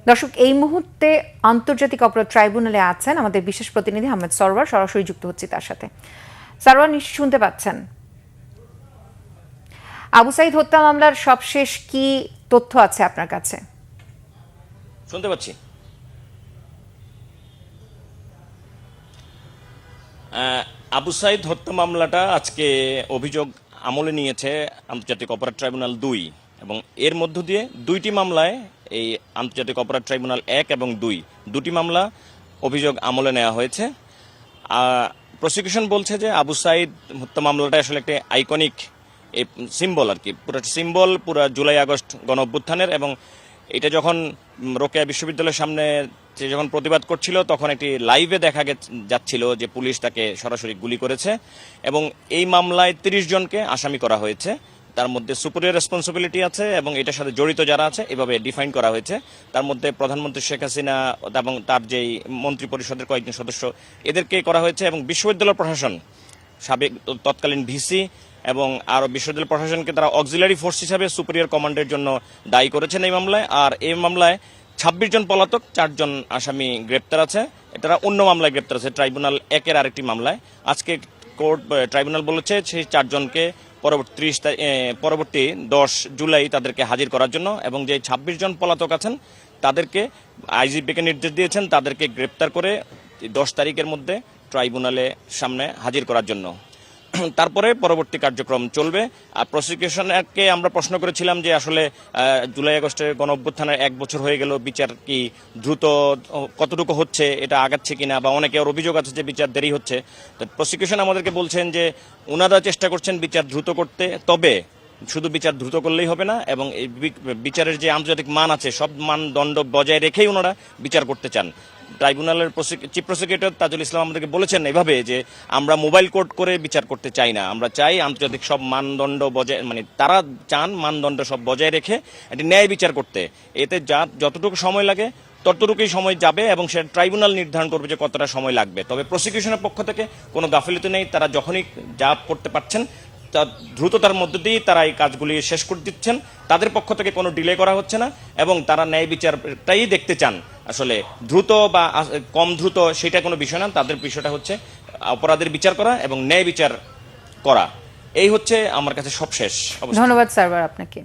দর্শক, এই মুহূর্তে আন্তর্জাতিক অপরাধ ট্রাইব্যুনালে আছেন আমাদের বিশেষ প্রতিনিধি আহমেদ সরওয়ার। সরাসরি যুক্ত হচ্ছে তার সাথে। সরওয়ার, নিশ্চয়ই শুনতে পাচ্ছেন? আবু সাঈদ হত্যা মামলার সবশেষ কি তথ্য আছে আপনার কাছে? শুনতে পাচ্ছি। আবু সাঈদ হত্যা মামলাটা আজকে অভিযোগ আমলে নিয়েছে আন্তর্জাতিক অপরাধ ট্রাইব্যুনাল ২ এবং এর মধ্য দিয়ে দুইটি মামলায় এই আন্তর্জাতিক অপরাধ ট্রাইব্যুনাল ১ এবং ২ দুটি মামলা অভিযোগ আমলে নেওয়া হয়েছে। প্রসিকিউশন বলছে যে আবু সাঈদ হত্যা মামলাটা আসলে একটা আইকনিক সিম্বল আর কি, পুরো সিম্বল পুরো জুলাই আগস্ট গণ অভ্যুত্থানের। এবং এটা যখন রোকেয়া বিশ্ববিদ্যালয়ের সামনে যখন প্রতিবাদ করছিল তখন একটি লাইভে দেখা যাচ্ছিল যে পুলিশ তাকে সরাসরি গুলি করেছে এবং এই মামলায় ৩০ জনকে আসামি করা হয়েছে। তার মধ্যে সুপিরিয়র রেসপন্সিবিলিটি আছে এবং এটার সাথে জড়িত যারা আছে এভাবে ডিফাইন করা হয়েছে। তার মধ্যে প্রধানমন্ত্রী শেখ হাসিনা এবং তার যেই মন্ত্রী পরিষদের কয়েকজন সদস্য এদেরকে করা হয়েছে এবং বিশ্ববিদ্যালয় প্রশাসন সাবেক তৎকালীন ভিসি এবং আরও বিশ্ববিদ্যালয় প্রশাসনকে তারা অক্সিলারি ফোর্স হিসাবে সুপিরিয়র কমান্ডের জন্য দায়ী করেছেন এই মামলায়। আর এই মামলায় ২৬ জন পলাতক, ৪ জন আসামি গ্রেপ্তার আছে। তারা অন্য মামলায় গ্রেপ্তার আছে, ট্রাইব্যুনাল ১-এর আরেকটি মামলায়। আজকে ট্রাইব্যুনাল বলেছে সেই ৪ জনকে পরবর্তী ১০ জুলাই তাদেরকে হাজির করার জন্য এবং যে ২৬ জন পলাতক আছেন তাদেরকে আইজিপিকে নির্দেশ দিয়েছেন তাদেরকে গ্রেপ্তার করে ১০ তারিখের মধ্যে ট্রাইব্যুনালের সামনে হাজির করার জন্য। তারপরে পরবর্তী কার্যক্রম চলবে। আর প্রসিকিউশনকে আমরা প্রশ্ন করেছিলাম যে আসলে জুলাই আগস্টের গণ অভ্যুত্থানের ১ বছর হয়ে গেল, বিচার কি দ্রুত কতটুকু হচ্ছে, এটা আগাচ্ছে কিনা, বা অনেকের অভিযোগ আছে যে বিচার দেরি হচ্ছে। তো প্রসিকিউশন আমাদেরকে বলছেন যে ওনারা চেষ্টা করছেন বিচার দ্রুত করতে, তবে শুধু বিচার দ্রুত করলেই হবে না এবং এই বিচারের যে আন্তর্জাতিক মান আছে সব মানদণ্ড বজায় রেখেই ওনারা বিচার করতে চান। ট্রাইব্যুনালের চিফ প্রসিকিউটর তাজুল ইসলাম আমাদেরকে বলেছেন এভাবে যে আমরা মোবাইল কোর্ট করে বিচার করতে চাই না, আমরা চাই আন্তর্জাতিক সব মানদণ্ড বজায়, মানে তারা চান মানদণ্ড সব বজায় রেখে একটি ন্যায় বিচার করতে। এতে যতটুকু সময় লাগে ততটুকুই সময় যাবে এবং সে ট্রাইব্যুনাল নির্ধারণ করবে যে কতটা সময় লাগবে। তবে প্রসিকিউশনের পক্ষ থেকে কোনো গাফিলতি নেই, তারা যখনই যা করতে পারছেন তা দ্রুততার মধ্য দিয়ে তারা এই কাজগুলি শেষ করে দিচ্ছেন। তাদের পক্ষ থেকে কোনো ডিলে করা হচ্ছে না এবং তারা ন্যায় বিচারটাই দেখতে চান। আসলে দ্রুত বা কম দ্রুত সেটা কোনো বিষয় না, তাদের বিষয়টা হচ্ছে অপরাধের বিচার করা এবং ন্যায় বিচার করা। এই হচ্ছে আমার কাছে সবশেষ অবস্থা। ধন্যবাদ সারওয়ার আপনাকে।